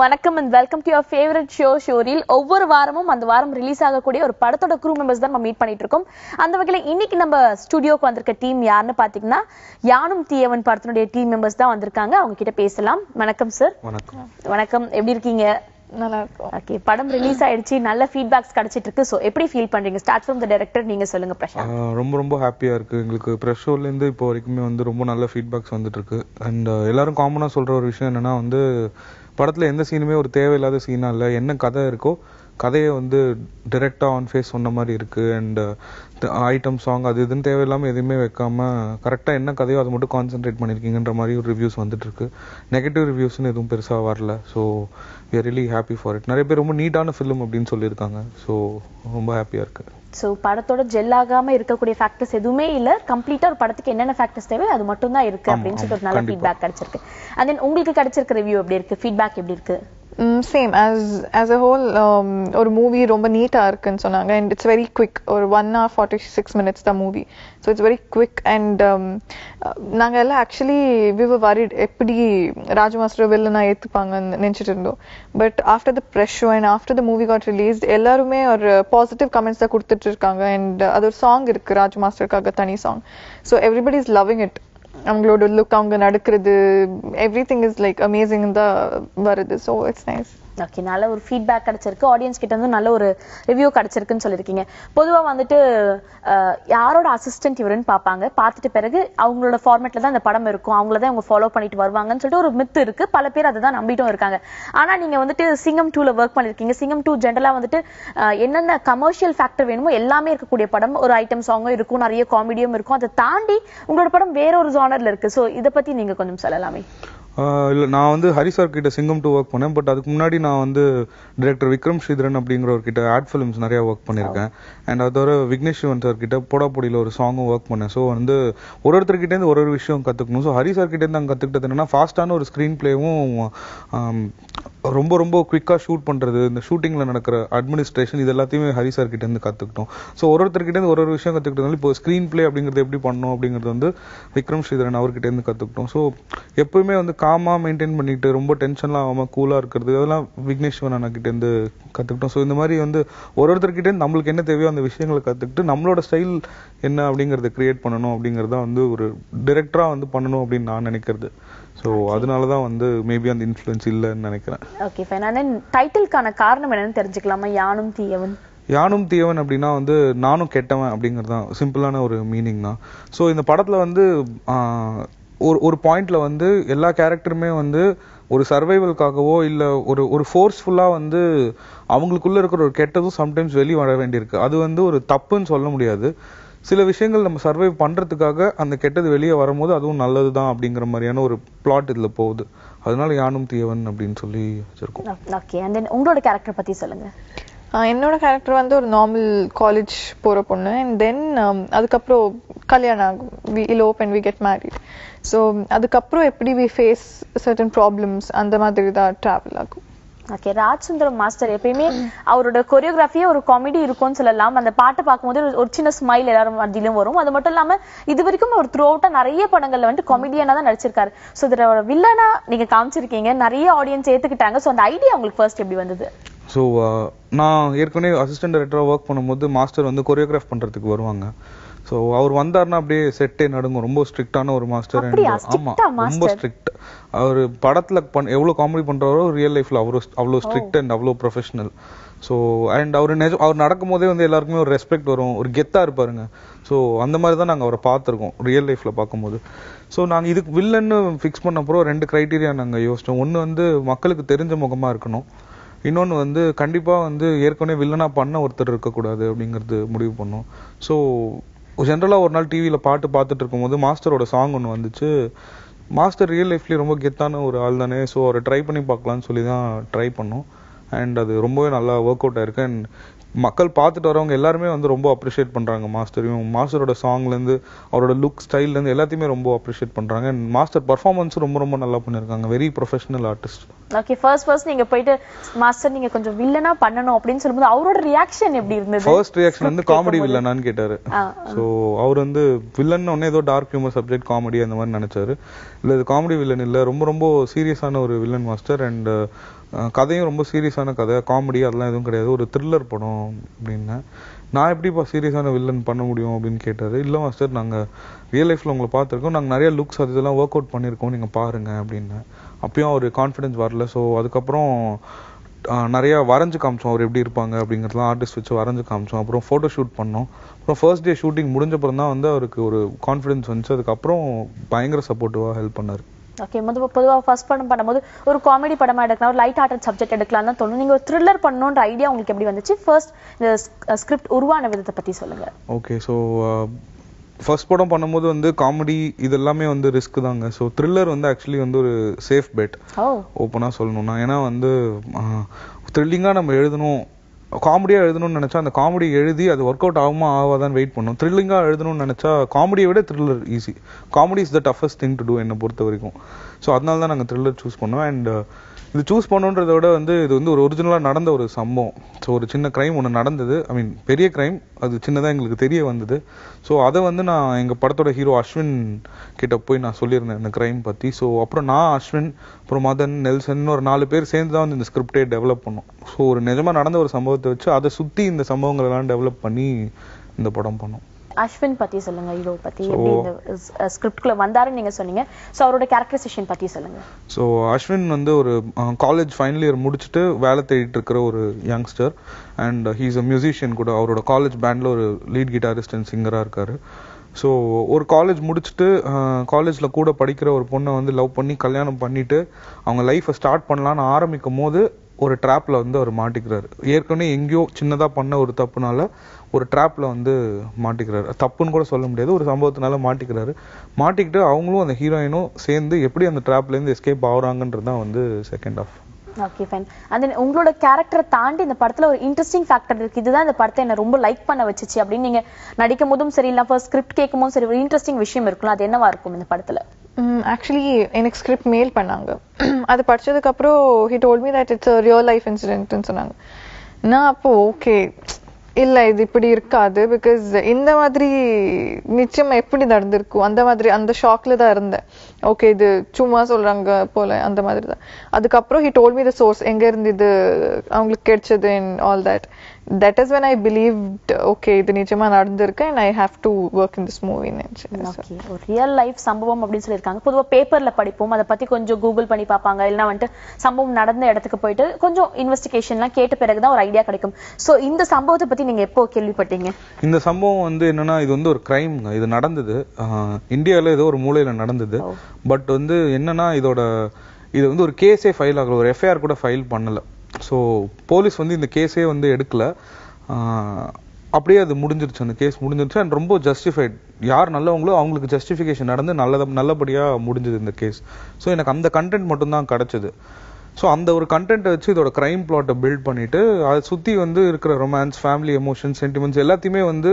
வணக்கம் and welcome to your favorite show showreel. ஒவ்வொரு வாரமும் அந்த வாரம் ரிலீஸ் ஆகக்கூடிய ஒரு படத்தோட க்ரூ மெம்பர்ஸ் தான் நம்ம மீட் பண்ணிட்டு இருக்கோம். அந்த வகையில இன்னைக்கு நம்ம ஸ்டுடியோக்கு வந்திருக்க டீம் யாருன்னு பாத்தீங்கன்னா யானும் தீயவன் படத்தினுடைய டீம் மெம்பர்ஸ் தான் வந்திருக்காங்க. அவங்க கிட்ட பேசலாம். வணக்கம் சார். வணக்கம். வணக்கம், எப்படி இருக்கீங்க? நல்லா இருக்கும். ஓகே, படம் ரிலீஸ் ஆயிடுச்சு, நல்ல ஃபீட்பேக்ஸ் கிடைச்சிட்டு இருக்கு. சோ எப்படி ஃபீல் பண்றீங்க? ஸ்டார்ட் ஃப்ரம் தி டைரக்டர், நீங்க சொல்லுங்க பிரசாந்த். ரொம்ப ஹாப்பியா இருக்கு. எங்களுக்கு பிரஸ் ஷோல இருந்து இப்போ வரைக்குமே வந்து ரொம்ப நல்ல ஃபீட்பேக்ஸ் வந்துட்டு இருக்கு. அண்ட் எல்லாரும் காமனா சொல்ற ஒரு விஷயம் என்னன்னா வந்து படத்துல எந்த சீனுமே ஒரு தேவையில்லாத சீனா இல்லை. என்ன கதை இருக்கோ கதையை வந்து டிரெக்டாக ஆன் ஃபேஸ் சொன்ன மாதிரி இருக்குது. அண்ட் ஐட்டம் சாங் அது இதுன்னு தேவையில்லாமல் எதுவுமே வைக்காம கரெக்டாக என்ன கதையோ அதை மட்டும் கான்சென்ட்ரேட் பண்ணியிருக்கீங்கன்ற மாதிரி ஒரு ரிவ்யூஸ் வந்துட்டு இருக்கு. நெகட்டிவ் ரிவ்யூஸ்னு எதுவும் பெருசாக வரல. So we are really happy for it. நிறைய பேர் ரொம்ப நீட்டான ஃபிலிம் அப்படின்னு சொல்லியிருக்காங்க. ஸோ ரொம்ப ஹாப்பியாக இருக்கு. ஸோ படத்தோட ஜெல் ஆகாம இருக்கக்கூடிய ஃபேக்டர்ஸ் எதுவுமே இல்லை. கம்ப்ளீட்டா ஒரு படத்துக்கு என்னென்ன ஃபேக்டர்ஸ் தேவை அது மட்டும் தான் இருக்கு அப்படின்னு சொல்லிட்டு ஒரு நல்ல ஃபீட்பேக் கிடைச்சிருக்கு. அண்ட் தென் உங்களுக்கு கிடைச்சிருக்க ரிவ்யூ எப்படி இருக்கு? ஃபீட்பேக் எப்படி இருக்கு? Same as a whole. ஒரு மூவி ரொம்ப நீட்டா இருக்குன்னு சொன்னாங்க. And it's very quick. ஒரு 1 hour 46 minutes the movie. So it's very quick. And நாங்க எல்லாம் actually we were worried எப்படி ராஜ் மாஸ்டர் வில்லனா ஏத்துப்பாங்கன்னு நினைச்சிட்டு இருந்தோம். But after the press show and after the movie got released எல்லாருமே ஒரு பாசிட்டிவ் கமெண்ட்ஸ் தான் கொடுத்துட்டு இருக்காங்க. And அது ஒரு சாங் இருக்கு ராஜ் மாஸ்டருக்காக, தனி song. So everybody is loving it. அவங்களோட லுக், அவங்க நடக்கிறது, எவ்ரிதிங் இஸ் லைக் அமேசிங் தான் வருது. So it's nice. ஓகே, நல்ல ஒரு ஃபீட்பேக் கிடைச்சிருக்கு. ஆடியன்ஸ் கிட்ட இருந்து நல்ல ஒரு ரிவ்யூ கிடைச்சிருக்குன்னு சொல்லியிருக்கீங்க. பொதுவா வந்துட்டு யாரோட அசிஸ்டன்ட் இவருன்னு பார்ப்பாங்க. பார்த்துட்டு பிறகு அவங்களோட ஃபார்மேட்ல தான் இந்த படம் இருக்கும், அவங்கள தான் அவங்க ஃபாலோ பண்ணிட்டு வருவாங்கன்னு சொல்லிட்டு ஒரு மித்து இருக்கு. பல பேர் அதை தான் நம்பிட்டும் இருக்காங்க. ஆனா நீங்க வந்துட்டு சிங்கம் 2ல ஒர்க் பண்ணிருக்கீங்க. சிங்கம் 2 ஜென்ரலா வந்துட்டு என்னென்ன கமர்ஷியல் ஃபேக்டர் வேணுமோ எல்லாமே இருக்கக்கூடிய படம். ஒரு ஐட்டம் சாங்கும் இருக்கும், நிறைய காமெடியும் இருக்கும். அதை தாண்டி உங்களோட படம் வேற ஒரு ஜானர்ல இருக்கு. ஸோ இதை பத்தி நீங்க கொஞ்சம் சொல்லலாமே. இல்லை, நான் வந்து ஹரி சார் கிட்ட சிங்கம் 2 ஒர்க் பண்ணேன். பட் அதுக்கு முன்னாடி நான் வந்து டிரெக்டர் விக்ரம் ஸ்ரீதரன் அப்படிங்கிறவர்கிட்ட ஆட் ஃபிலிம்ஸ் நிறையா ஒர்க் பண்ணியிருக்கேன். அண்ட் அதோட விக்னேஷ் சிவன் சார் கிட்ட போடாப்பொடியில் ஒரு சாங்கும் ஒர்க் பண்ணேன். ஸோ வந்து ஒருத்தர்கிட்டேருந்து ஒரு விஷயம் கற்றுக்கணும். ஸோ ஹரி சார் கிட்டேருந்து நாங்கள் கற்றுக்கிட்டது என்னன்னா ஃபாஸ்ட்டான ஒரு ஸ்க்ரீன் பிளேவும் ரொம்ப குவிக்காக ஷூட் பண்ணுறது, இந்த ஷூட்டிங்கில் நடக்கிற அட்மினிஸ்ட்ரேஷன், இது எல்லாத்தையுமே ஹரி சார் கிட்டேருந்து கற்றுக்கிட்டோம். ஸோ ஒருத்தர்கிட்டேருந்து ஒரு விஷயம் கற்றுக்கிட்டதுனால இப்போ ஸ்க்ரீன் பிளே அப்படிங்கிறது எப்படி பண்ணணும் அப்படிங்கிறது வந்து விக்ரம் ஸ்ரீதரன் அவர்கிட்டேருந்து கற்றுக்கிட்டோம். ஸோ எப்பவுமே வந்து காமாக மெயின்டைன் பண்ணிட்டு ரொம்ப டென்ஷன்லாம் ஆகாமல் கூலாக இருக்கிறது, அதெல்லாம் விக்னேஷ் சிவன் கிட்டேருந்து கற்றுக்கிட்டோம். ஸோ இந்த மாதிரி வந்து ஒருத்தர்கிட்டேருந்து நம்மளுக்கு என்ன தேவையோ அந்த விஷயங்களை கற்றுக்கிட்டு நம்மளோட ஸ்டைல் என்ன அப்படிங்கிறத கிரியேட் பண்ணணும் அப்படிங்கிறத வந்து ஒரு டிரெக்டராக வந்து பண்ணணும் அப்படின்னு நான் நினைக்கிறது. ஸோ அதனால தான் வந்து மேபி அந்த இன்ஃப்ளூயன்ஸ் இல்லைன்னு நினைக்கிறேன். Okay fine. ஆனால் டைட்டிலுக்கான காரணம் என்னன்னு தெரிஞ்சுக்கலாமா? யானும் தீயவன். யானும் தீயவன் அப்படின்னா வந்து நானும் கெட்டவன் அப்படிங்கிறது தான் சிம்பிளான ஒரு மீனிங் தான். ஸோ இந்த படத்தில் வந்து ஒரு பாயிண்ட்ல வந்து எல்லா கேரக்டருமே வந்து ஒரு சர்வைவலுக்காகவோ இல்லை ஒரு ஃபோர்ஸ்ஃபுல்லாக வந்து அவங்களுக்குள்ள இருக்கிற ஒரு கெட்டதும் சம்டைம்ஸ் வெளியே வர வேண்டியிருக்கு. அது வந்து ஒரு தப்புன்னு சொல்ல முடியாது. சில விஷயங்கள் நம்ம சர்வைவ் பண்ணுறதுக்காக அந்த கெட்டது வெளியே வரும்போது அதுவும் நல்லது தான் அப்படிங்கிற மாதிரியான ஒரு பிளாட் இதில் போகுது. அதனால யானும் தீயவன் அப்படின்னு சொல்லி வச்சிருக்கோம். ஓகே, அண்ட் தென் உங்களோட கேரக்டர் பற்றி சொல்லுங்க. என்னோட கேரக்டர் வந்து ஒரு நார்மல் காலேஜ் போகிற பொண்ணு. அண்ட் தென் அதுக்கப்புறம் கல்யாணம் ஆகும், we elope and we get married. So அதுக்கப்புறம் எப்படி வி ஃபேஸ் சர்டன் ப்ராப்ளம்ஸ் அந்த மாதிரி தான் ட்ராவல் ஆகும். ஓகே, ராஜ் சுந்தரம் மாஸ்டர் எப்பயுமே அவரோட கொரியோகிராஃபியே ஒரு காமெடி இருக்கும்னு சொல்லலாம். அந்த பாட்டை பார்க்கும்போது ஒரு சின்ன ஸ்மைல் எல்லாரும் மத்தியிலும் வரும். அது மட்டும் இல்லாம இது வரைக்கும் ஒரு த்ரூ அவுட்டா நிறைய படங்கள்ல வந்துட்டு காமெடியனா தான் நடிச்சிருக்காரு. ஸோ இதுல ஒரு வில்லனா நீங்க காமிச்சிருக்கீங்க, நிறைய ஆடியன்ஸ் ஏத்துக்கிட்டாங்க. ஸோ அந்த ஐடியா உங்களுக்கு ஃபர்ஸ்ட் எப்படி வந்தது? ஸோ நான் ஏற்கனவே அசிஸ்டன்ட் டைரக்டராக ஒர்க் பண்ணும்போது மாஸ்டர் வந்து கொரியோகிராஃப் பண்ணுறதுக்கு வருவாங்க. ஸோ அவர் வந்தார்னா அப்படியே செட்டே நடுங்கும். ரொம்ப ஸ்ட்ரிக்டான ஒரு மாஸ்டர். ஆமாம், ரொம்ப ஸ்ட்ரிக்ட். அவர் படத்தில் எவ்வளோ காமெடி பண்ணுறாரோ ரியல் லைஃப்பில் அவ்வளோ ஸ்ட்ரிக்ட் அண்ட் அவ்வளோ ப்ரொஃபஷனல். ஸோ அண்ட் அவர் நடக்கும் போதே வந்து எல்லாருக்குமே ஒரு ரெஸ்பெக்ட் வரும், ஒரு கெத்தாக இருப்பாருங்க. ஸோ அந்த மாதிரி தான் நாங்கள் அவரை பார்த்துருக்கோம் ரியல் லைஃப்பில் பார்க்கும்போது. ஸோ நாங்கள் இதுக்கு வில்லன்னு ஃபிக்ஸ் பண்ண அப்புறம் 2 க்ரைட்டீரியா நாங்கள் யோசித்தோம். ஒன்று வந்து மக்களுக்கு தெரிஞ்ச முகமாக இருக்கணும், இன்னொன்று வந்து கண்டிப்பாக வந்து ஏற்கனவே வில்லனாக பண்ண ஒருத்தர் இருக்கக்கூடாது அப்படிங்கிறது முடிவு பண்ணோம். ஸோ ஜென்ரலாக ஒரு நாள் டிவியில் பாட்டு பார்த்துட்டு இருக்கும்போது மாஸ்டரோட சாங் ஒன்று வந்துச்சு. மாஸ்டர் ரியல் லைஃப்லேயே ரொம்ப கெத்தான ஒரு ஆள் தானே, ஸோ அவரை ட்ரை பண்ணி பார்க்கலான்னு சொல்லி தான் ட்ரை பண்ணோம். அண்ட் அது ரொம்பவே நல்லா ஒர்க் அவுட் ஆயிருக்கு. அண்ட் மக்கள் பார்த்துட்டு வரவங்க எல்லாருமே வந்து ரொம்ப அப்ரிஷியேட் பண்ணுறாங்க மாஸ்டரையும். மாஸ்டரோட சாங்லேருந்து அவரோட லுக் ஸ்டைல்லேருந்து எல்லாத்தையுமே ரொம்ப அப்ரிஷியேட் பண்ணுறாங்க. அண்ட் மாஸ்டர் பர்ஃபார்மன்ஸும் ரொம்ப நல்லா பண்ணியிருக்காங்க. Very professional artist. Okay, first நீங்க போயிட்டு மாஸ்டர் நீங்க கொஞ்சம் வில்லனா பண்ணணும் அப்படின்னு சொல்லும்போது அவரோட ரியாக்ஷன் எப்படி இருந்தது? ஃபர்ஸ்ட் ரியாக்ஷன் வந்து காமெடி வில்லனான்னு கேட்டாரு. ஸோ அவர் வந்து வில்லன் ஒன்னே ஏதோ டார்க் ஹியூமர் சப்ஜெக்ட் காமெடி அந்த மாதிரி நினைச்சாரு. இல்லை இது காமெடி வில்லன் இல்லை, ரொம்ப சீரியஸான ஒரு வில்லன் மாஸ்டர். அண்ட் கதையும் ரொம்ப சீரியஸான கதை, காமெடி அதெல்லாம் எதுவும் கிடையாது, ஒரு த்ரில்லர் படம் அப்படின்னேன். நான் எப்படிப்பா சீரியஸான வில்லன் பண்ண முடியும் அப்படின்னு கேட்டார். இல்லை மாஸ்டர், நாங்கள் ரியல் லைஃப்பில் உங்களை பார்த்துருக்கோம், நாங்கள் நிறைய லுக்ஸ் அது இதெல்லாம் ஒர்க் அவுட் பண்ணியிருக்கோம், நீங்கள் பாருங்கள் அப்படின்னேன். அப்பயும் அவர் கான்ஃபிடென்ஸ் வரல. ஸோ அதுக்கப்புறம் நிறையா வரைஞ்சு காமிச்சோம் அவர் எப்படி இருப்பாங்க அப்படிங்கிறதுலாம் ஆர்டிஸ்ட் வச்சு வரைஞ்சு காமிச்சோம். அப்புறம் ஃபோட்டோ ஷூட் பண்ணோம். அப்புறம் ஃபர்ஸ்ட் டே ஷூட்டிங் முடிஞ்சப்பறம் தான் வந்து அவருக்கு ஒரு கான்ஃபிடென்ஸ் வந்துச்சு. அதுக்கப்புறம் பயங்கர சப்போர்ட்டிவாக ஹெல்ப் பண்ணார். ஓகே, பொதுவாக ஃபர்ஸ்ட் படம் பண்ணும்போது ஒரு காமெடி படமா எடுக்கலாம், ஒரு லைட் ஹார்ட்டட் சப்ஜெக்ட் எடுக்கலாம் தான் தோணும். நீங்க ஒரு த்ரில்லர் பண்ணணுன்ற ஐடியா உங்களுக்கு எப்படி வந்துச்சு? ஃபர்ஸ்ட் இந்த ஸ்கிரிப்ட் உருவான விதத்தை பத்தி சொல்லுங்க. ஓகே, ஸோ ஃபர்ஸ்ட் படம் பண்ணும்போது வந்து காமெடி இதெல்லாமே வந்து ரிஸ்க் தாங்க. ஸோ த்ரில்லர் வந்து ஆக்சுவலி வந்து ஒரு சேஃப் பெட் ஓப்பனாக சொல்லணும்னா. ஏன்னா வந்து த்ரில்லிங்காக நம்ம எழுதணும், காமெடியாக எழுதணும்னு நினச்சா அந்த காமெடி எழுதி அது ஒர்க் அவுட் ஆகுமா ஆகாதான் வெயிட் பண்ணும். த்ரில்லிங்காக எழுதணும்னு நினச்சா காமெடியை விட thriller easy. Comedy is the toughest thing to do என்னை பொறுத்த வரைக்கும். ஸோ அதனால தான் நாங்கள் த்ரில்லர் சூஸ் பண்ணோம். அண்ட் இது சூஸ் பண்ணுன்றத விட வந்து இது வந்து ஒரு ஒரிஜினலாக நடந்த ஒரு சம்பவம். ஸோ ஒரு சின்ன க்ரைம் ஒன்று நடந்தது, ஐ மீன் பெரிய க்ரைம், அது சின்னதாக எங்களுக்கு தெரிய வந்தது. ஸோ அதை வந்து நான் எங்கள் படத்தோட ஹீரோ அஸ்வின் கிட்ட போய் நான் சொல்லியிருந்தேன் இந்த க்ரைம் பற்றி. ஸோ அப்புறம் நான், அஸ்வின், அப்புறம் மதன், நெல்சன் ஒரு 4 பேர் சேர்ந்து தான் வந்து இந்த ஸ்கிரிப்டே டெவலப் பண்ணோம். ஸோ ஒரு நிஜமாக நடந்த ஒரு சம்பவத்தை வச்சு அதை சுற்றி இந்த சம்பவங்களெல்லாம் டெவலப் பண்ணி இந்த படம் பண்ணோம். அஸ்வின் பத்தி சொல்லுங்க, ஹீரோ பத்தி, எப்படி இந்த ஸ்கிரிப்ட்குள்ள வந்தாருன்னு நீங்க சொன்னீங்க. சோ அவரோட கேரக்டரைசேஷன் பத்தி சொல்லுங்க. ஸோ அஸ்வின் வந்து ஒரு காலேஜ் ஃபைனல் இயர் முடிச்சுட்டு வேலை தேடிட்டு இருக்கிற ஒரு youngster. And he is a musician கூட. அவரோட காலேஜ் பேண்ட்ல ஒரு லீட் கிட்டாரிஸ்ட் அண்ட் சிங்கரா இருக்காரு. ஸோ ஒரு காலேஜ் முடிச்சுட்டு காலேஜில் கூட படிக்கிற ஒரு பொண்ணை வந்து லவ் பண்ணி கல்யாணம் பண்ணிட்டு அவங்க லைஃப்பை ஸ்டார்ட் பண்ணலான்னு ஆரம்பிக்கும் போது ஒரு ட்ராப்ல வந்து அவர் மாட்டிக்கிறாரு. ஏற்கனவே எங்கேயோ சின்னதாக பண்ண ஒரு தப்புனால ஒரு ட்ராப்ல வந்து மாட்டிக்கிறாரு. தப்புன்னு கூட சொல்ல முடியாது, ஒரு சம்பவத்தினால மாட்டிக்கிறாரு. மாட்டிக்கிட்டு அவங்களும் அந்த ஹீரோயினும் சேர்ந்து எப்படி அந்த ட்ராப்லேருந்து எஸ்கேப் ஆகுறாங்கன்றது தான் வந்து செகண்ட் ஆஃப். Okay, fine. அந்த உங்களோட கேரக்டரை தாண்டி இந்த படத்துல ஒரு இன்ட்ரெஸ்டிங் ஃபேக்டர் இருக்கு, இதுதான் இந்த படத்தை என்ன ரொம்ப லைக் பண்ண வச்சுச்சு அப்படின்னு நீங்க நடிக்கும் போதும் சரி, இல்லை ஃபர்ஸ்ட் ஸ்கிரிப்ட் கேட்கும் போதும் சரி, ஒரு இன்ட்ரெஸ்டிங் விஷயம் இருக்கும், அது என்னவா இருக்கும் இந்த படத்துல? ஆக்சுவலி எனக்கு ஸ்கிரிப்ட் மெயில் பண்ணாங்க. அது படிச்சதுக்கு அப்புறம் he told me that it's a real life incident ன்னு சொன்னாங்க. நான் அப்போ ஓகே இல்ல இது இப்படி இருக்காது, பிகாஸ் இந்த மாதிரி நிச்சயமா எப்படி நடந்திருக்கும் அந்த மாதிரி அந்த ஷாக்ல தான் இருந்தேன். ஓகே இது சும்மா சொல்றாங்க போல அந்த மாதிரி தான். அதுக்கப்புறம் he told me the source, எங்க இருந்து இது அவங்களுக்கு கிடைச்சது and all that. That is when I believed okay இது நிஜமா நடந்திருக்கு and I have to work in this movie. Okay, ஒரு ரியல் லைஃப் சம்பவம் அப்படின்னு சொல்லியிருக்காங்க. பொதுவா பேப்பர்ல படிப்போம், அதை பத்தி கொஞ்சம் கூகுள் பண்ணி பார்ப்பாங்க, இல்லைன்னா வந்துட்டு சம்பவம் நடந்த இடத்துக்கு போயிட்டு கொஞ்சம் இன்வெஸ்டிகேஷன்லாம் கேட்ட பிறகுதான் ஒரு ஐடியா கிடைக்கும். சோ இந்த சம்பவத்தை பத்தி நீங்க எப்போ கேள்விப்பட்டீங்க? இந்த சம்பவம் வந்து என்னன்னா, இது வந்து ஒரு கிரைம், இது நடந்தது இந்தியாவில் ஏதோ ஒரு மூலையில நடந்தது. பட் வந்து என்னன்னா இது வந்து ஒரு கேஸே ஃபைல் ஆகல, ஒரு எஃப்ஐஆர் கூட ஃபைல் பண்ணல. ஸோ போலீஸ் வந்து இந்த கேஸே வந்து எடுக்கல, அப்படியே அது முடிஞ்சிருச்சு, அந்த கேஸ் முடிஞ்சிருச்சு. அண்ட் ரொம்ப ஜஸ்டிஃபைட், யார் நல்லவங்களோ அவங்களுக்கு ஜஸ்டிஃபிகேஷன் நடந்து நல்லபடியாக முடிஞ்சது இந்த கேஸ். ஸோ எனக்கு அந்த கண்டென்ட் மட்டும்தான் கிடைச்சது. ஸோ அந்த ஒரு கண்டென்ட்டை வச்சு இதோட கிரைம் பிளாட்டை பில்ட் பண்ணிட்டு அதை சுற்றி வந்து இருக்கிற ரொமான்ஸ், ஃபேமிலி எமோஷன்ஸ், சென்டிமெண்ட்ஸ் எல்லாத்தையுமே வந்து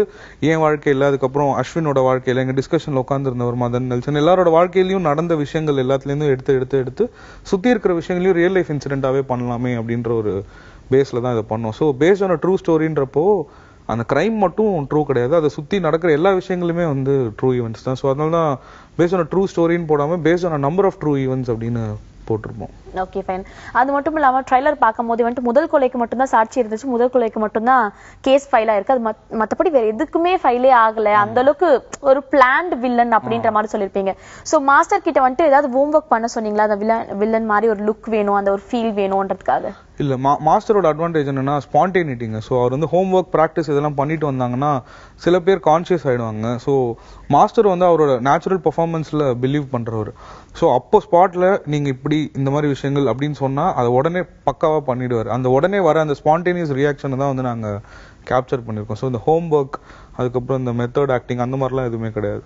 என் வாழ்க்கையில், அதுக்கப்புறம் அஸ்வினோட வாழ்க்கையில், எங்கள் டிஸ்கஷனில் உட்காந்துருந்தவர் மதன், நெல்சன், எல்லாரோட வாழ்க்கையிலையும் நடந்த விஷயங்கள் எல்லாத்துலேருந்தும் எடுத்து சுற்றி இருக்கிற விஷயங்களையும் ரியல் லைஃப் இன்சிடென்ட்டாகவே பண்ணலாமே அப்படின்ற ஒரு பேஸில் தான் இதை பண்ணோம். ஸோ பேஸ்ட் ஆன் ட்ரூ ஸ்டோரின்றப்போ அந்த கிரைம் மட்டும் ட்ரூ கிடையாது, அதை சுற்றி நடக்கிற எல்லா விஷயங்களுமே வந்து ட்ரூ ஈவெண்ட்ஸ் தான். ஸோ அதனால தான் பேஸ்ட் ஆன் ட்ரூ ஸ்டோரின்னு போடாமல் based on number of true events அப்படின்னு போட்டிருப்போம். Okay, fine. அது மட்டும் இல்லாம ட்ரைலர் பார்க்கும்போது வந்துட்டு முதல் கொலைக்கு மட்டும்தான் சாட்சி இருந்துச்சு, முதல் கொலைக்கு மட்டும்தான் கேஸ் ஃபைல் ஆயிருக்கு, அது மற்றபடி வேற எதுக்குமே ஃபைலே ஆகல, அந்த அளவுக்கு ஒரு பிளான்ட் வில்லன் அப்படின்ற மாதிரி சொல்லியிருப்பீங்க. ஸோ மாஸ்டர் கிட்ட வந்துட்டு ஏதாவது ஹோம் ஒர்க் பண்ண சொன்னீங்களா, அந்த வில்லன் மாதிரி ஒரு லுக் வேணும், அந்த ஒரு ஃபீல் வேணும்ன்றதுக்காக? இல்லை, மாஸ்டரோட அட்வான்டேஜ் என்னன்னா ஸ்பான்டேனிட்டிங்க. ஸோ அவர் வந்து ஹோம் ஒர்க் ப்ராக்டிஸ் இதெல்லாம் பண்ணிட்டு வந்தாங்கன்னா சில பேர் கான்ஷியஸ் ஆகிடுவாங்க. ஸோ மாஸ்டர் வந்து அவரோட நேச்சுரல் பர்ஃபார்மன்ஸில் பிலீவ் பண்ணுறவர். ஸோ அப்போ ஸ்பாட்டில் நீங்கள் இப்படி இந்த மாதிரி விஷயங்கள் அப்படின்னு சொன்னால் அதை உடனே பக்காவாக பண்ணிடுவார். அந்த உடனே வர அந்த ஸ்பான்டேனியஸ் ரியாக்ஷனை தான் வந்து நாங்கள் கேப்சர் பண்ணியிருக்கோம். ஸோ இந்த ஹோம் ஒர்க், அதுக்கப்புறம் இந்த மெத்தட் ஆக்டிங் அந்த மாதிரிலாம் எதுவுமே கிடையாது.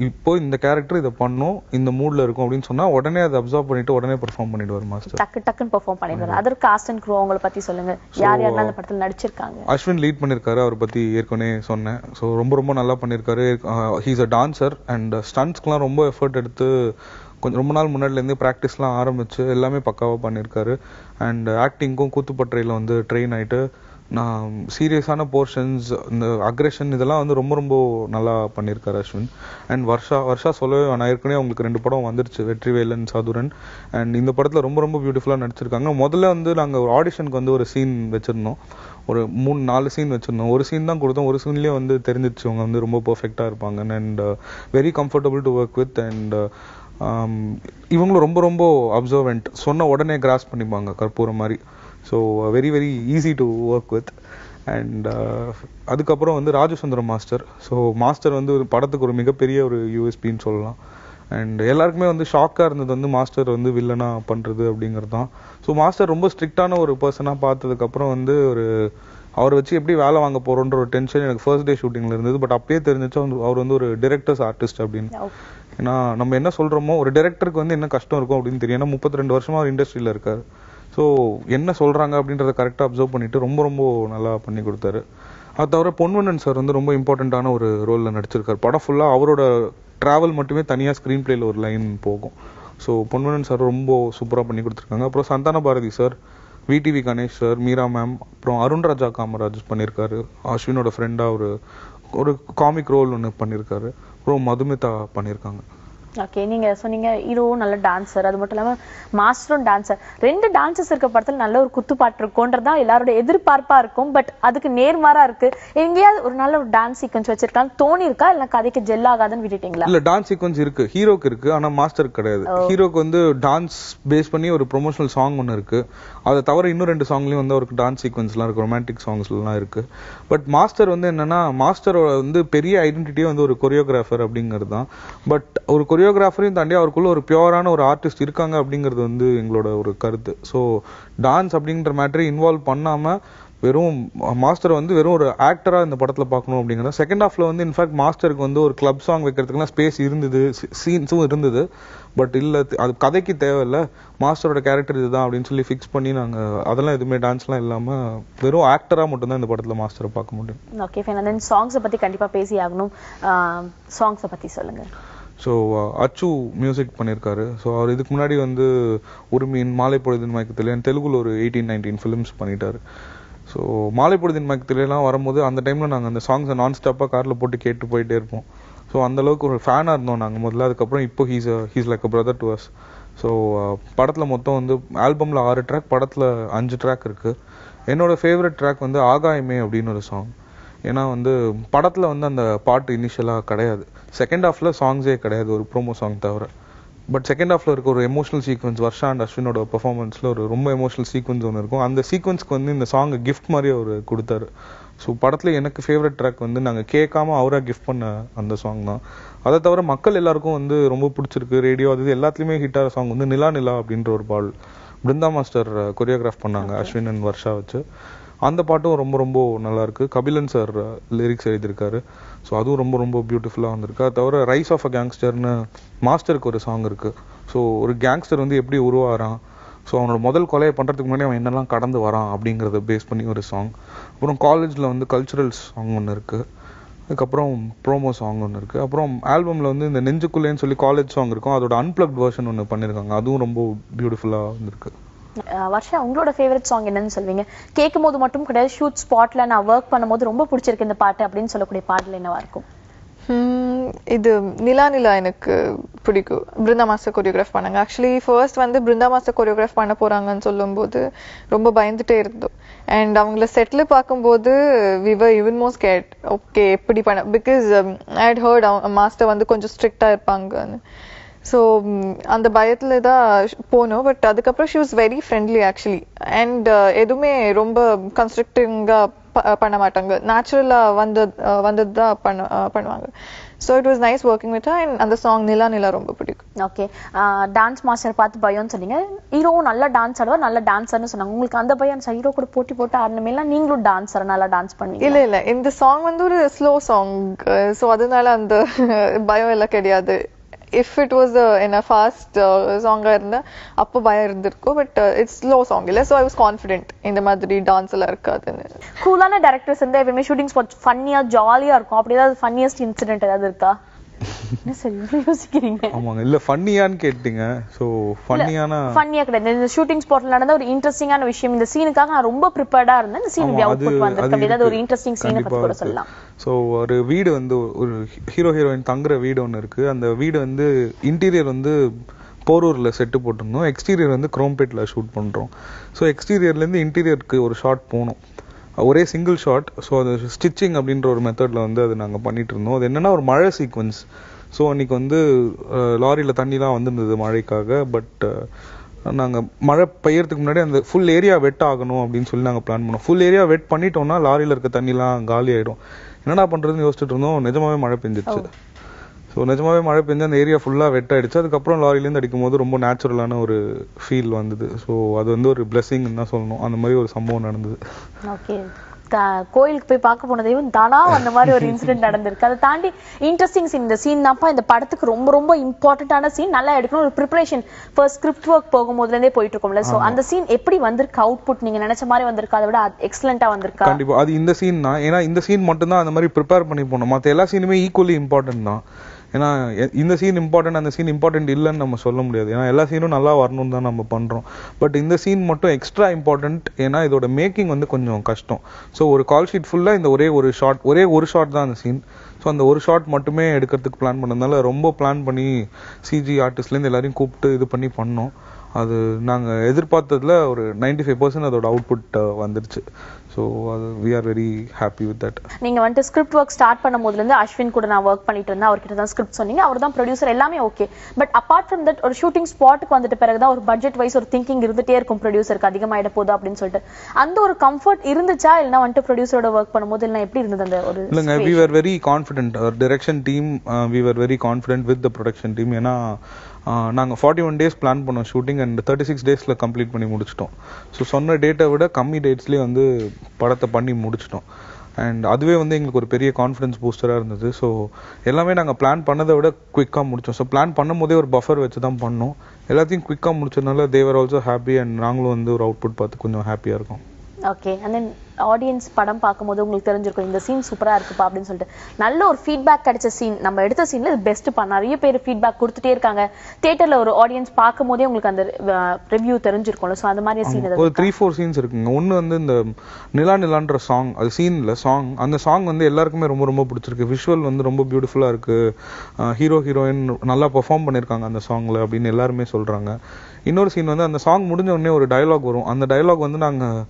இப்போ இந்த கேரக்டர் இதை பண்ணும், இந்த மூட்ல இருக்கும் அப்படின்னு சொன்னா உடனே அதை அப்சர்வ் பண்ணிட்டு உடனே பெர்ஃபார்ம் பண்ணிடுவார் மாஸ்டர். டக்குன்னு பெர்ஃபார்ம் பண்ணிடுவார். அதர் காஸ்ட் அண்ட் க்ரூ அவங்கள பத்தி சொல்லுங்க, யார் யாரெல்லாம் அந்த படத்துல நடிச்சிருக்காங்க? அஸ்வின் லீட் பண்ணிருக்காரு, அவர் பத்தி ஏற்கனவே சொன்னேன். ஸோ ரொம்ப நல்லா பண்ணிருக்காரு. He is a dancer and ஸ்டன்ட்ஸ்க்குலாம் ரொம்ப எஃபர்ட் எடுத்து கொஞ்சம் ரொம்ப நாள் முன்னாடிலேருந்தே ப்ராக்டிஸ்லாம் ஆரம்பிச்சு எல்லாமே பக்காவாக பண்ணியிருக்காரு. அண்ட் ஆக்டிங்க்கும் கூத்துப்பற்றையில் வந்து ட்ரெயின் ஆகிட்டு நான் சீரியஸான போர்ஷன்ஸ், இந்த அக்ரெஷன் இதெல்லாம் வந்து ரொம்ப ரொம்ப நல்லா பண்ணியிருக்காரு அஸ்வின். அண்ட் வருஷா சொல்லவே நான் ஏற்கனவே அவங்களுக்கு 2 படம் வந்துருச்சு, வெற்றிவேலன், சதுரன். அண்ட் இந்த படத்தில் ரொம்ப ரொம்ப பியூட்டிஃபுல்லாக நடிச்சிருக்காங்க. முதல்ல வந்து நாங்கள் ஒரு ஆடிஷனுக்கு வந்து ஒரு சீன் வச்சுருந்தோம், ஒரு 3-4 சீன் வச்சுருந்தோம். ஒரு சீன் தான் கொடுத்தோம். ஒரு சீன்லேயே வந்து தெரிஞ்சிச்சு அவங்க வந்து ரொம்ப பர்ஃபெக்டாக இருப்பாங்க. And very comfortable to work with. And இவங்களும் ரொம்ப ரொம்ப அப்சர்வெண்ட், சொன்ன உடனே கிராஸ் பண்ணிப்பாங்க கற்பூரம் மாதிரி. So very very easy to work with. And அதுக்கப்புறம் வந்து ராஜசுந்தரம் மாஸ்டர். ஸோ மாஸ்டர் வந்து ஒரு படத்துக்கு ஒரு மிகப்பெரிய ஒரு யூஎஸ்பின்னு சொல்லலாம். அண்ட் எல்லாருக்குமே வந்து ஷாக்காக இருந்தது வந்து மாஸ்டர் வந்து வில்லனாக பண்ணுறது அப்படிங்கிறது தான். ஸோ மாஸ்டர் ரொம்ப ஸ்ட்ரிக்டான ஒரு பர்சனாக பார்த்ததுக்கப்புறம் வந்து ஒரு அவரை வச்சு எப்படி வேலை வாங்க போகிறோன்ற ஒரு டென்ஷன் எனக்கு ஃபர்ஸ்ட் டே ஷூட்டிங்கில் இருந்தது. பட் அப்பயே தெரிஞ்சிச்சு அவர் வந்து ஒரு டிரெக்டர்ஸ் ஆர்டிஸ்ட் அப்படின்னு. ஏன்னா நம்ம என்ன சொல்கிறோமோ ஒரு டிரெக்டருக்கு வந்து என்ன கஷ்டம் இருக்கும் அப்படின்னு தெரியும். ஏன்னா 32 வருஷமாக அவர் இண்டஸ்ட்ரியில் இருக்கார். ஸோ என்ன சொல்கிறாங்க அப்படின்றத கரெக்டாக அப்சர்வ் பண்ணிவிட்டு ரொம்ப ரொம்ப நல்லா பண்ணி கொடுத்தாரு. அது தவிர பொன்வண்ணன் சார் வந்து ரொம்ப இம்பார்ட்டண்ட்டான ஒரு ரோலில் நடிச்சிருக்காரு. படம் ஃபுல்லாக அவரோட ட்ராவல் மட்டுமே தனியாக ஸ்க்ரீன் பிளேயில் ஒரு லைன் போகும். ஸோ பொன்வண்ணன் சார் ரொம்ப சூப்பராக பண்ணி கொடுத்துருக்காங்க. அப்புறம் Santhana Bharathi sir, VTV Ganesh sir, Meera ma'am, அப்புறம் அருண் ராஜா காமராஜ் பண்ணியிருக்காரு. அஸ்வினோட ஃப்ரெண்டாக ஒரு காமிக் ரோல் ஒன்று பண்ணியிருக்காரு. அப்புறம் மதுமிதா பண்ணியிருக்காங்க. ஓகே, நீங்க சொன்னீங்க ஹீரோவும் நல்ல டான்சர், அது மட்டும் இல்லாம மாஸ்டரும் டான்சர். 2 டான்சர்ஸ் இருக்க படத்துல நல்ல ஒரு குத்துப்பாட்டு இருக்கும்ன்றதா எல்லாரோட எதிர்பார்ப்பா இருக்கும். பட் அதுக்கு நேர்மாறா இருக்கு. எங்கேயாவது ஒரு நல்ல ஒரு டான்ஸ் சீக்வன்ஸ் வச்சிருக்காங்க தோணி இருக்கா, இல்ல கதைக்கு ஜெல் ஆகாதுன்னு விட்டுட்டீங்களா? இல்ல, டான்ஸ் சீக்வன்ஸ் இருக்கு, ஹீரோக்கு இருக்கு, ஆனா மாஸ்டருக்கு கிடையாது. ஹீரோக்கு வந்து டான்ஸ் பேஸ் பண்ணி ஒரு ப்ரொமோஷனல் சாங் ஒன்று இருக்கு. அதை தவிர இன்னும் 2 சாங்லயும் வந்து அவருக்கு டான்ஸ் சீக்வன்ஸ்லாம் இருக்கு, ரொமான்டிக் சாங்ஸ்லாம் இருக்கு. பட் மாஸ்டர் வந்து என்னன்னா, மாஸ்டரோட வந்து பெரிய ஐடென்டிட்டியே வந்து ஒரு கொரியோகிராஃபர் அப்படிங்கிறது தான். பட் ஒரு கொரியோகிராஃபரையும் தாண்டி அவருக்குள்ள ஒரு பியூரான ஒரு ஆர்டிஸ்ட் இருக்காங்க அப்படிங்கிறது வந்து எங்களோட ஒரு கருத்து. ஸோ டான்ஸ் அப்படிங்கிற மேட்டரை இன்வால்வ் பண்ணாம வெறும் மாஸ்டர் வந்து வெறும் ஒரு ஆக்டரா இந்த படத்துல பார்க்கணும் அப்படிங்கிறத. செகண்ட் ஹாஃப்ல வந்து இன்ஃபேக்ட் மாஸ்டருக்கு வந்து ஒரு கிளப் சாங் வைக்கிறதுக்குலாம் ஸ்பேஸ் இருந்தது, சீன்ஸும் இருந்தது. பட் இல்லை, அது கதைக்கு தேவையில்லை, மாஸ்டரோட கேரக்டர் இதுதான் அப்படின்னு சொல்லி ஃபிக்ஸ் பண்ணி நாங்கள் அதெல்லாம் எதுவுமே டான்ஸ்லாம் இல்லாமல் வெறும் ஆக்டராக மட்டும்தான் இந்த படத்தில் மாஸ்டரை பார்க்க முடியும். Okay fine. தென் சாங்ஸை பற்றி கண்டிப்பாக பேசி ஆகணும். சாங்ஸை பற்றி சொல்லுங்கள். ஸோ அச்சு மியூசிக் பண்ணியிருக்காரு. ஸோ அவர் இதுக்கு முன்னாடி வந்து உரிமையின் மாலை பொழுதின் மயக்கத்திலே தெலுங்குல ஒரு 18-19 ஃபிலிம்ஸ் பண்ணிட்டாரு. ஸோ மாலை பொழுதின் மயக்கத்திலாம் வரும்போது அந்த டைமில் நாங்கள் அந்த சாங்ஸை நான் ஸ்டாப்பாக காரில் போட்டு கேட்டு போயிட்டே இருப்போம். ஸோ அந்தளவுக்கு ஒரு ஃபேனாக இருந்தோம் நாங்கள் முதல்ல. அதுக்கப்புறம் இப்போ he's like a brother to us. So படத்தில் மொத்தம் வந்து ஆல்பமில் 6 ட்ராக், படத்தில் 5 ட்ராக் இருக்குது. என்னோட ஃபேவரட் ட்ராக் வந்து ஆகாயமே அப்படின்னு ஒரு சாங். ஏன்னா வந்து படத்தில் வந்து அந்த பாட்டு இனிஷியலாக கிடையாது, செகண்ட் ஹாஃபில் சாங்ஸே கிடையாது ஒரு ப்ரோமோ சாங் தவிர. பட் செகண்ட் ஹாஃபில் இருக்க ஒரு எமோஷனல் சீக்வன்ஸ், வர்ஷா அண்ட் அஸ்வினோட பெர்ஃபார்மன்ஸில் ஒரு ரொம்ப எமோஷனல் சீக்வன்ஸ் ஒன்று இருக்கும். அந்த சீக்வன்ஸ்க்கு வந்து இந்த சாங்கை கிஃப்ட் மாதிரி அவர் கொடுத்தாரு. ஸோ படத்தில் எனக்கு ஃபேவரட் ட்ராக் வந்து நாங்கள் கேட்காம அவராக கிஃப்ட் பண்ண அந்த சாங் தான். அதை தவிர மக்கள் எல்லாருக்கும் வந்து ரொம்ப பிடிச்சிருக்கு, ரேடியோ அது எல்லாத்துலேயுமே ஹிட்டான சாங் வந்து நிலா நிலா அப்படின்ற ஒரு பாடல் பிருந்தா மாஸ்டர் கொரியோகிராஃப் பண்ணாங்க அஸ்வின் அண்ட் வர்ஷா வச்சு. அந்த பாட்டும் ரொம்ப ரொம்ப நல்லா இருக்கு. கபிலன் சார் லிரிக்ஸ் எழுதியிருக்காரு. ஸோ அதுவும் ரொம்ப ரொம்ப பியூட்டிஃபுல்லாக வந்திருக்கு. அது தவிர ரைஸ் ஆஃப் அ கேங்ஸ்டர்னு மாஸ்டருக்கு ஒரு சாங் இருக்கு. ஸோ ஒரு கேங்ஸ்டர் வந்து எப்படி உருவாகிறான், ஸோ அவனோட முதல் கொலையை பண்ணுறதுக்கு முன்னாடி அவன் என்னெல்லாம் கடந்து வரான் அப்படிங்கிறத பேஸ் பண்ணி ஒரு சாங். அப்புறம் காலேஜில் வந்து கல்ச்சுரல் சாங் ஒன்று இருக்குது. அதுக்கப்புறம் ப்ரோமோ சாங் ஒன்று இருக்குது. அப்புறம் ஆல்பமில் வந்து இந்த நெஞ்சுக்குள்ளேன்னு சொல்லி காலேஜ் சாங் இருக்கும், அதோட அன்பிளக்ட் வெர்ஷன் ஒன்று பண்ணியிருக்காங்க. அதுவும் ரொம்ப பியூட்டிஃபுல்லாக வந்திருக்கு. வர்ஷா, உங்களோட ஃபேவரட் சாங் என்னன்னு சொல்வீங்க? கேட்கும் போது மட்டும் கிடையாது, ஷூட் ஸ்பாட்ல நான் ஒர்க் பண்ணும்போது ரொம்ப பிடிச்சிருக்கு இந்த பாட்டு அப்படின்னு சொல்லக்கூடிய பாடல் என்னவா இருக்கும்? இது நிலா நிலா எனக்கு பிடிக்கும். பிருந்தா மாஸ்டர் கொரியோகிராஃப் பண்ணாங்க. ஆக்சுவலி ஃபர்ஸ்ட் வந்து பிருந்தா மாஸ்டர் கொரியோகிராஃப் பண்ண போறாங்கன்னு சொல்லும்போது ரொம்ப பயந்துட்டே இருந்தோம். அண்ட் அவங்கள செட்டில் பார்க்கும்போது we were even more scared. Okay எப்படி பண்ண, because I had heard master வந்து கொஞ்சம் ஸ்ட்ரிக்டா இருப்பாங்கன்னு. ஸோ அந்த பயத்தில் தான் போனோம். பட் அதுக்கப்புறம் she was very friendly actually. And எதுவுமே ரொம்ப கன்ஸ்ட்ரக்டிங்காக பண்ண மாட்டாங்க, நேச்சுரலாக வந்தது தான் பண்ணுவாங்க. So it was nice working with her. And அந்த சாங் நிலா நிலா ரொம்ப பிடிக்கும். ஓகே, டான்ஸ் மாஸ்டர் பார்த்து பயம்னு சொன்னீங்க. ஹீரோவும் நல்ல டான்ஸ் ஆடுவார், நல்ல டான்ஸர்னு சொன்னாங்க. உங்களுக்கு அந்த பயம் ஹீரோ கூட போட்டி போட்டு ஆடணுமேலாம் நீங்களும் டான்ஸர் நல்லா டான்ஸ் பண்ணுவீங்க? இல்லை, இந்த சாங் வந்து ஒரு ஸ்லோ சாங். ஸோ அதனால அந்த பயம் எல்லாம் கிடையாது. If it was in a fast song irundha appo baya irundirukku, but it's slow song illa, so I was confident இந்த மாதிரி டான்ஸ் எல்லாம் இருக்காதுன்னு. கூலான டைரக்டர்ஸ் இருந்தா எப்பவுமே ஷூட்டிங் ஸ்பாட் ஃபன்னியா ஜாலியா இருக்கும். அப்படி ஏதாவது ஃபன்னியஸ்ட் இன்சிடென்ட் ஏதாவது இருக்கா? என்ன சார் இவ்வளவு யோசிக்கிறீங்க? ஆமாங்க. இல்ல ஃபன்னியான்னு கேட்டீங்க. சோ ஃபன்னியா கிடையாது. இந்த ஷூட்டிங் ஸ்பாட்ல நடந்த ஒரு இன்ட்ரெஸ்டிங்கான விஷயம், இந்த சீனுக்காக நான் ரொம்ப ப்ரிப்பேர்டா இருந்தேன், இந்த சீன் அவுட்புட் வந்திருக்கு, ஏதாவது ஒரு இன்ட்ரெஸ்டிங் சீனை பத்தி கூட சொல்லலாம். சோ ஒரு வீடு வந்து ஒரு ஹீரோ ஹீரோயின் தங்குற வீடு ஒன்று இருக்கு. அந்த வீடு வந்து இன்டீரியர் வந்து போரூர்ல செட்டு போட்டிருந்தோம், எக்ஸ்டீரியர் வந்து குரோம்பேட்ல ஷூட் பண்றோம். ஸோ எக்ஸ்டீரியர்ல இருந்து இன்டீரியருக்கு ஒரு ஷாட் போனோம், ஒரே சிங்கிள் ஷாட். ஸோ அது ஸ்டிச்சிங் அப்படின்ற ஒரு மெத்தட்ல வந்து அது நாங்கள் பண்ணிட்டு இருந்தோம். அது என்னன்னா ஒரு மழை சீக்வன்ஸ். ஸோ அன்னைக்கு வந்து லாரியில தண்ணிலாம் வந்திருந்தது மழைக்காக. பட் நாங்கள் மழை பெய்யறதுக்கு முன்னாடி அந்த ஃபுல் ஏரியா வெட் ஆகணும் அப்படின்னு சொல்லி நாங்கள் பிளான் பண்ணோம். ஃபுல் ஏரியா வெட் பண்ணிட்டோம்னா லாரியில இருக்க தண்ணிலாம் காலி ஆயிடும். என்னடா பண்றதுன்னு யோசிச்சுட்டு இருந்தோம். நிஜமாவே மழை பெஞ்சிருச்சு. ஸோ நிஜமாவே மழை பெஞ்சு அந்த ஏரியா ஃபுல்லாக வெட் ஆயிடுச்சு. அதுக்கப்புறம் லாரிலேருந்து அடிக்கும் போது ரொம்ப நேச்சுரலான ஒரு ஃபீல் வந்தது. ஸோ அது வந்து ஒரு பிளெஸிங்னு தான் சொல்லணும். அந்த மாதிரி ஒரு சம்பவம் நடந்தது. ஓகே, கோயிலுக்கு போய் பார்க்க போனதையும் தானா அந்த மாதிரி ஒரு இன்சிடென்ட் நடந்திருக்கு. அதை தாண்டி இன்ட்ரெஸ்டிங் சீன், இந்த சீன் தான்ப்பா இந்த படத்துக்கு ரொம்ப ரொம்ப இம்பார்ட்டன்டான சீன், நல்லா எடுக்கணும், ஒரு ப்ரிப்பரேஷன் ஃபர்ஸ்ட் ஸ்கிரிப்ட் ஒர்க் போகும்போதுல இருந்தே போயிட்டு இருக்கோம்ல. சோ அந்த சீன் எப்படி வந்திருக்கு, அவுட்புட் நீங்க நினைச்ச மாதிரி வந்திருக்கு, அதை விட எக்ஸலென்ட்டா வந்திருக்கா? கண்டிப்பா அது இந்த சீன் தான். ஏன்னா இந்த சீன் மட்டும் தான் அந்த மாதிரி ப்ரிப்பேர் பண்ணி போனோம். மற்ற எல்லா சீனுமே ஈக்குவலி இம்பார்ட்டன்ட் தான். ஏன்னா இந்த சீன் இம்பார்ட்டன்ட், அந்த சீன் இம்பார்ட்டன்ட் இல்லைன்னு நம்ம சொல்ல முடியாது. ஏன்னா எல்லா சீனும் நல்லா வரணும்னு தான் நம்ம பண்றோம். பட் இந்த சீன் மட்டும் எக்ஸ்ட்ரா இம்பார்ட்டன்ட். ஏன்னா இதோட மேக்கிங் வந்து கொஞ்சம் கஷ்டம். ஸோ ஒரு கால் ஷீட் ஃபுல்லா இந்த ஒரே ஒரு ஷாட் தான் அந்த சீன். ஸோ அந்த ஒரு ஷாட் மட்டுமே எடுக்கிறதுக்கு பிளான் பண்ணதுனால ரொம்ப பிளான் பண்ணி சிஜி ஆர்டிஸ்ட்லேருந்து எல்லாரையும் கூப்பிட்டு இது பண்ணி பண்ணோம். அது நாங்கள் எதிர்பார்த்ததுல ஒரு 95% அதோட அவுட்புட் வந்துருச்சு. ஸோ அது we are very happy with that. நீங்கள் வந்துட்டு ஸ்கிரிப்ட் ஒர்க் ஸ்டார்ட் பண்ணும் போதுலேருந்து அஸ்வின் கூட நான் ஒர்க் பண்ணிட்டு இருந்தேன், அவர்கிட்ட தான் ஸ்கிரிப்ட் சொன்னீங்க, அவர் தான் ப்ரொடியூசர், எல்லாமே okay. But apart from that ஒரு ஷூட்டிங் ஸ்பாட்டுக்கு வந்துட்டு பிறகு தான் ஒரு பட்ஜெட் வைஸ் ஒரு திங்கிங் இருந்துட்டே இருக்கும், ப்ரொடியூசருக்கு அதிகமாகிட போதும் அப்படின்னு சொல்லிட்டு. அந்த ஒரு கம்ஃபர்ட் இருந்துச்சா, இல்லைன்னா வந்துட்டு ப்ரொடியூசரோட ஒர்க் பண்ணும்போது இல்லை எப்படி இருந்தது அந்த ஒரு? இல்லைங்க, we are very confident. Direction team we are very confident with the production team. ஏன்னா நாங்கள் 41 days பிளான் பண்ணோம் ஷூட்டிங், அண்ட் 36 daysல கம்ப்ளீட் பண்ணி முடிச்சிட்டோம். ஸோ சொன்ன டேட்டை விட கம்மி டேட்ஸ்லேயே வந்து படத்தை பண்ணி முடிச்சிட்டோம். அண்ட் அதுவே வந்து எங்களுக்கு ஒரு பெரிய கான்ஃபிடன்ஸ் பூஸ்டராக இருந்தது. ஸோ எல்லாமே நாங்கள் பிளான் பண்ணதை விட குயிக்காக முடித்தோம். ஸோ பிளான் பண்ணும் போதே ஒரு பஃபர் வச்சு தான் பண்ணோம். எல்லாத்தையும் குயிக்காக முடிச்சதுனால தே வர் ஆல்சோ ஹாப்பி, அண்ட் நாங்களும் வந்து ஒரு அவுட்புட் பார்த்து கொஞ்சம் ஹாப்பியாக இருக்கோம். ஓகே, அண்ட் தென் ஆடியன்ஸ் படம் பார்க்கும்போது உங்களுக்கு தெரிஞ்சிருக்கும் இந்த சீன் சூப்பரா இருக்குப்பா அப்படின்னு சொல்லிட்டு நல்ல ஒரு ஃபீட்பேக் கிடைச்ச சீன், நம்ம எடுத்த சீன்ல இது பெஸ்ட்பா, நிறைய பேர் ஃபீட்பேக் கொடுத்துட்டே இருக்காங்க. தியேட்டர்ல ஒரு ஆடியன்ஸ் பார்க்கும் போதே உங்களுக்கு அந்த ரிவ்யூ தெரிஞ்சிருக்கும்ல. ஸோ அந்த மாதிரி சீன் ஒரு 3-4 சீன்ஸ் இருக்குங்க. ஒன்று வந்து இந்த நிலா நிலான்ற சாங், அது சீன்ல சாங், அந்த சாங் வந்து எல்லாருக்குமே ரொம்ப ரொம்ப பிடிச்சிருக்கு. விஷுவல் வந்து ரொம்ப பியூட்டிஃபுல்லா இருக்கு, ஹீரோ ஹீரோயின் நல்லா பெர்ஃபார்ம் பண்ணியிருக்காங்க அந்த சாங்ல அப்படின்னு எல்லாருமே சொல்றாங்க. இன்னொரு சீன் வந்து அந்த சாங் முடிஞ்ச உடனே ஒரு டயலாக் வரும். அந்த டயலாக் வந்து நாங்கள்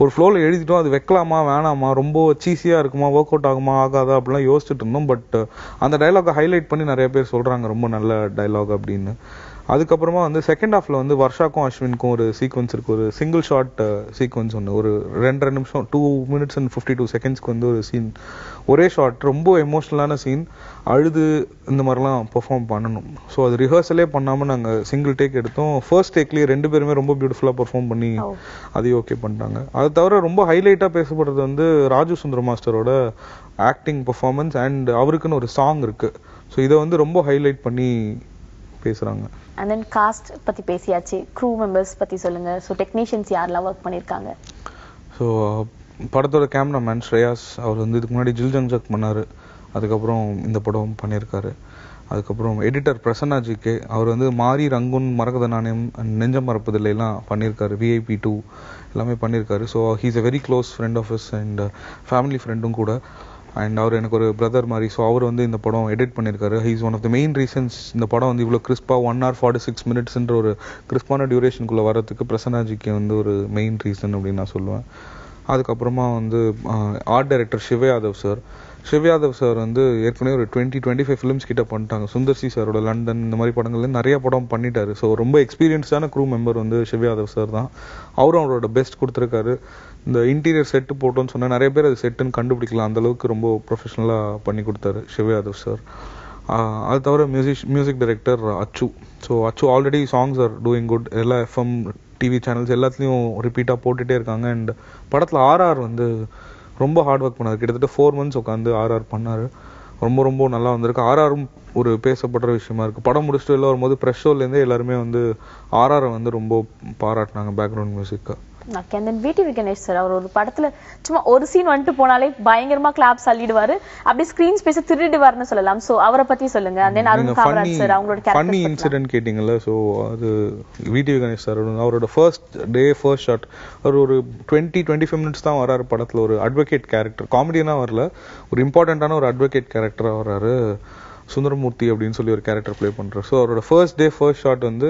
ஒரு ஃப்ளோவில் எழுதிட்டோம், அது வைக்கலாமா வேணாமா, ரொம்ப சீஸியாக இருக்குமா, ஒர்க் அவுட் ஆகுமா ஆகாதா அப்படிலாம் யோசிச்சுட்டு இருந்தோம். பட் அந்த டயலாகை ஹைலைட் பண்ணி நிறைய பேர் சொல்கிறாங்க ரொம்ப நல்ல டயலாக் அப்படின்னு. அதுக்கப்புறமா வந்து செகண்ட் ஹாஃப்ல வந்து வர்ஷாக்கும் அஸ்வினுக்கும் ஒரு சீக்வன்ஸ் இருக்கு, ஒரு சிங்கிள் ஷாட் சீக்வன்ஸ் ஒன்று, ஒரு 2.5 நிமிஷம் 2 minutes and 52 secondsக்கு வந்து ஒரு சீன், ஒரே ஷாட், ரொம்ப எமோஷனலான சீன், அழுது இந்த மாதிரிலாம் பெர்ஃபார்ம் பண்ணணும். ஸோ அது ரிஹர்சலே பண்ணாமல் நாங்கள் சிங்கிள் டேக் எடுத்தோம். ஃபர்ஸ்ட் டேக்லேயே 2 பேருமே ரொம்ப பியூட்டிஃபுல்லாக பெர்ஃபார்ம் பண்ணி அதையும் ஓகே பண்ணிட்டாங்க. அதை தவிர ரொம்ப ஹைலைட்டாக பேசப்படுறது வந்து ராஜு சுந்தர் மாஸ்டரோட ஆக்டிங் பெர்ஃபார்மன்ஸ், அண்ட் அவருக்குன்னு ஒரு சாங் இருக்கு. ஸோ இதை வந்து ரொம்ப ஹைலைட் பண்ணி பேசுறாங்க. அண்ட் தென் காஸ்ட் பத்தி பேசியாச்சு, க்ரூ மெம்பர்ஸ் பத்தி சொல்லுங்க. ஸோ டெக்னீஷியன்ஸ் யாரெல்லாம் ஒர்க் பண்ணியிருக்காங்க? ஸோ படத்தோட கேமராமேன் ஸ்ரேயாஸ், அவர் வந்து இதுக்கு முன்னாடி ஜில் ஜங் ஜக் பண்ணாரு, அதுக்கப்புறம் இந்த படம் பண்ணியிருக்காரு. அதுக்கப்புறம் எடிட்டர் பிரசன்னா ஜிகே, அவர் வந்து மாரி ரங்குன், மரகத நாணயம், நெஞ்சம் மறப்பதில்லைலாம் பண்ணியிருக்காரு, VIP 2 எல்லாமே பண்ணியிருக்காரு. So he's a very close friend of his and family ஃப்ரெண்டும் கூட. அண்ட் அவர் எனக்கு ஒரு பிரதர் மாதிரி. ஸோ அவர் வந்து இந்த படம் எடிட் பண்ணியிருக்காரு. He's one of the main reasons இந்த படம் வந்து இவ்வளோ கிறிஸ்பாக 1 hour 46 minutesன்ற ஒரு கிறிஸ்பான டியூரேஷனுக்குள்ளே வரதுக்கு பிரசன்னாஜிக்கு வந்து ஒரு மெயின் ரீசன் அப்படின்னு நான் சொல்லுவேன். அதுக்கப்புறமா வந்து ஆர்ட் டைரக்டர் சிவ யாதவ் சார் வந்து ஏற்கனவே ஒரு 20-25 ஃபிலிம்ஸ் கிட்ட பண்ணிட்டாங்க. சுந்தர் சி சாரோட லண்டன் இந்த மாதிரி படங்கள்ல நிறைய படம் பண்ணிட்டாரு. ஸோ ரொம்ப எக்ஸ்பீரியன்ஸ்டான க்ரூ மெம்பர் வந்து சிவ யாதவ் சார் தான். அவரும் அவரோட பெஸ்ட் கொடுத்துருக்காரு. இந்த இன்டீரியர் செட்டு போட்டோன்னு சொன்னால் நிறைய பேர் அது செட்டுன்னு கண்டுபிடிக்கலாம், அந்த அளவுக்கு ரொம்ப ப்ரொஃபஷனலாக பண்ணி கொடுத்தாரு சிவ யாதவ் சார். அது தவிர மியூசிக் டைரக்டர் அச்சு. ஸோ அச்சு already songs are doing good, எல்லா FM TV சேனல்ஸ் எல்லாத்துலேயும் ரிப்பீட்டாக போட்டுகிட்டே இருக்காங்க. அண்ட் படத்தில் RR வந்து ரொம்ப ஹார்ட் ஒர்க் பண்ணார், கிட்டத்தட்ட 4 months உட்காந்து RR பண்ணார். ரொம்ப ரொம்ப நல்லா வந்திருக்கு. RRம் ஒரு பேசப்படுற விஷயமா இருக்குது. படம் முடிச்சுட்டு எல்லாம் வரும்போது ப்ரெஷ் ஷோலேருந்தே எல்லாருமே வந்து RR வந்து ரொம்ப பாராட்டினாங்க பேக்ரவுண்ட் மியூசிக்கை. Okay. and then VTV Ganesh sir அவர் ஒரு படத்துல சும்மா ஒரு சீன் வந்துட்டு போனாலே பயங்கரமா கிளாப்ஸ் அள்ளிடுவாரு, அப்படியே ஸ்கிரீன் ஸ்பேஸ் திருடிடுவாருன்னு சொல்லலாம். சோ அவரை பத்தி சொல்லுங்க. and then Arun Kamaraj sir அவங்களோட கேரக்டர் ஃபன்னி இன்சிடென்ட் கேட்டிங்கல்ல. ஸோ அது VTV கணேஷ் சார் அவரோட ஃபர்ஸ்ட் ஷாட் அவர் ஒரு 20-25 மினிட்ஸ் தான் வராரு படத்துல. ஒரு அட்வொகேட் கேரக்டர், காமெடியனா வரல, ஒரு இம்பார்ட்டன்டான ஒரு அட்வொகேட் கேரக்டரா வராரு. சுந்தரமூர்த்தி அப்படின்னு சொல்லி ஒரு கேரக்டர் ப்ளே பண்றாரு. ஸோ அவரோட ஃபர்ஸ்ட் ஷாட் வந்து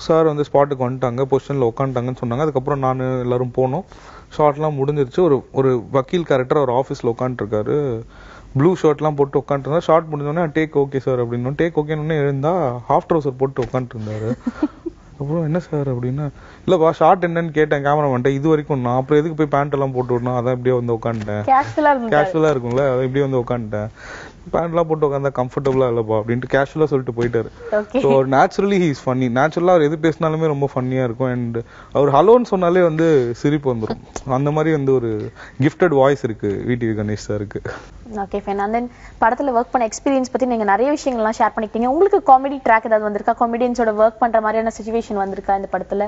சார் வந்து ஸ்பாட்டுக்கு வந்துட்டாங்க, பொசிஷனில் உட்காந்துட்டாங்கன்னு சொன்னாங்க. அதுக்கப்புறம் நான் எல்லாரும் போனோம், ஷார்ட்லாம் முடிஞ்சிருச்சு. ஒரு வக்கீல் கேரக்டர் அவர் ஆஃபீஸில் உட்காந்துருக்காரு, ப்ளூ ஷர்ட்லாம் போட்டு உட்காந்துருந்தா. ஷார்ட் முடிஞ்சோடனே டேக் ஓகே சார் அப்படின்னு டேக் ஓகேன்னு எழுந்தா ஹாஃப் ட்ரௌசர் போட்டு உட்காந்துருந்தாரு. அப்புறம் என்ன சார் அப்படின்னா, இல்லப்பா ஷார்ட் என்னன்னு கேட்டேன் கேமராமேன்ட்ட, இது வரைக்கும் நான் அப்புறம் எதுக்கு போய் பேண்ட் எல்லாம் போட்டு விடணும், அதான் இப்படியே வந்து உட்காந்துட்டேன், கேஷுவலா இருக்கும்ல, அதான் இப்படியே வந்து உட்காந்துட்டேன், பேண்ட்லாம் போட்டு உட்காந்தா கம்ஃபர்டபுளா இல்லப்பா அப்படின்ட்டு கேஷுவலா சொல்லிட்டு போயிட்டாரு. So naturally he is funny. நேச்சுரலா அவர் எது பேசினாலுமே ரொம்ப ஃபன்னியா இருக்கும். அண்ட் அவர் ஹலோன்னு சொன்னாலே வந்து சிரிப்பு வந்துடும். அந்த மாதிரி வந்து ஒரு கிஃப்டட் வாய்ஸ் இருக்கு VTV கணேஷ் சாருக்கு. Okay fine. and then படத்துல ஒர்க் பண்ண எக்ஸ்பீரியன்ஸ் பத்தி நீங்க நிறைய விஷயங்கள்லாம் ஷேர் பண்ணிக்கிட்டீங்க. உங்களுக்கு காமெடி ட்ராக் ஏதாவது வந்திருக்கா? காமெடியன்ஸோட ஒர்க் பண்ற மாதிரியான சிச்சுவேஷன் வந்திருக்கா இந்த படத்துல?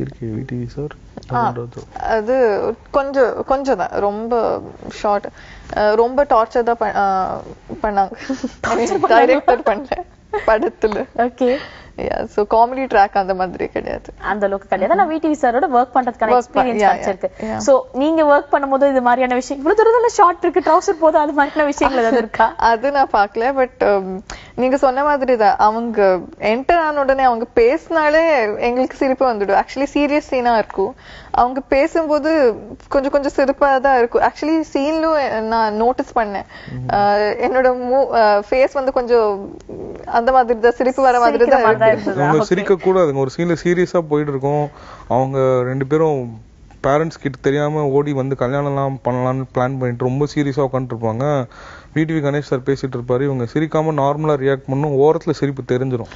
இருக்கு VTV சார். அது கொஞ்சம் தான், ரொம்ப ஷார்ட், ரொம்ப டார்ச்சர் தான் பண்ணாங்க டைரக்டர் பண்ணல படத்துல. ஓகே. சோ காமெடி ட்ராக் அந்த மாதிரி கிடையாது, அந்த அளவுக்கு கிடையாது. நான் VTV சாரோட ஒர்க் பண்றதுக்கான எக்ஸ்பீரியன்ஸ் கிடைச்சிருக்கு. சோ நீங்க ஒர்க் பண்ணும்போது இது மாதிரியான விஷயம், இவ்வளவு தூரத்துல ஷார்ட் இருக்கு, ட்ரவுசர் போதும், அது மாதிரியான விஷயங்கள் ஏதாவது இருக்கா? அது நான் பார்க்கல. பட் நீங்க சொன்ன மாதிரி தான், அவங்க என்டர் ஆன உடனே அவங்க பேசினாலே எங்களுக்கு சிரிப்பு வந்துடும். ஆக்சுவலி சீரியஸ் சீனா இருக்கும், அவங்க பேசும்போது கொஞ்சம் சிரிப்பா தான் இருக்கும். ஆக்சுவலி சீன்லும் நான் நோட்டீஸ் பண்ணேன், என்னோட ஃபேஸ் வந்து கொஞ்சம் அந்த மாதிரி தான் சிரிப்பு வர மாதிரி தான். அவங்க சிரிக்க கூடாதுங்க, ஒரு சீன்ல சீரியஸா போயிட்டு இருக்கும். அவங்க 2 பேரும் பேரண்ட்ஸ் கிட்ட தெரியாம ஓடி வந்து கல்யாணம்லாம் பண்ணலாம்னு பிளான் பண்ணிட்டு ரொம்ப சீரியஸா உட்காந்துட்டு இருப்பாங்க. VTV கணேஷ் சார் பேசிட்டு இருப்பாரு, இவங்க சிரிக்காம நார்மலா ரியாக்ட் பண்ணும், ஓரத்துல சிரிப்பு தெரிஞ்சிடும்.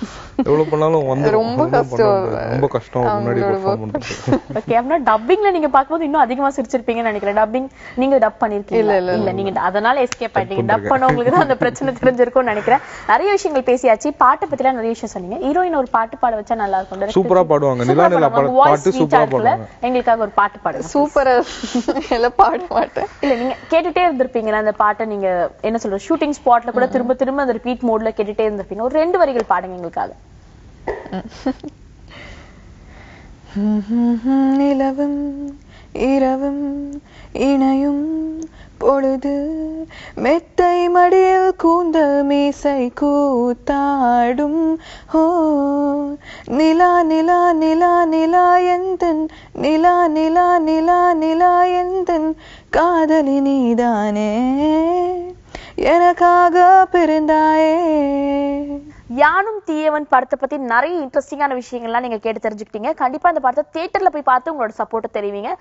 எவ்வளவு பண்ணாலும் வந்து ரொம்ப கஷ்டம் முன்னாடி பெர்ஃபார்ம் பண்றது. ஓகே. அப்படினா டப்பிங்ல நீங்க பாக்கும்போது இன்னும் அதிகமா சிரிச்சிருப்பீங்கன்னு நினைக்கிறேன். டப்பிங் நீங்க டப் பண்ணிருக்கீங்க? இல்ல நீங்க அதனால எஸ்கேப் ஆயிட்டீங்க. டப் பண்ணவங்களுக்கு தான் அந்த பிரச்சனை தெரிஞ்சிருக்கும்னு நினைக்கிறேன். நிறைய விஷயங்கள் பேசியாச்சு, பாட்டு பத்திலாம் நிறைய விஷயம் சொன்னீங்க. ஹீரோயின் ஒரு பாட்டு பாட வச்சா நல்லா இருக்கும். சூப்பரா பாடுவாங்க, நிலா நிலா பாட்டு சூப்பரா பாடுவாங்க. எங்களுக்காக ஒரு பாட்டு பாடுங்க. சூப்பரா எல்லாம் பாட மாட்டேன். இல்ல நீங்க கேட்டுட்டே இருந்திருப்பீங்களா அந்த பாட்டை? நீங்க என்ன சொல்ற, ஷூட்டிங் ஸ்பாட்ல கூட திரும்ப அந்த ரிப்பீட் மோட்ல கேட்டுட்டே இருந்திருப்பீங்க. ஒரு 2 வரிகள் பாடுங்க எங்களுக்காக. நிலவும் இரவும் இணையும் பொழுது மெத்தை மடியில் கூந்தல் மீசை கூத்தாடும். ஓ நிலா நிலா நிலா நிலா எந்தன் நிலா நிலா நிலா நிலா எந்தன் காதலி நீதானே, எனக்காக பிறந்தாயே. யானும் தீயவன் படத்தை பத்தி நிறைய இன்ட்ரெஸ்டிங்கான விஷயங்கள்லாம் நீங்க கேட்டு தெரிஞ்சுக்கிட்டீங்க. கண்டிப்பா இந்த படத்தை தியேட்டர்ல போய் பார்த்து உங்களோட சப்போர்ட்டை தெரிவிங்க.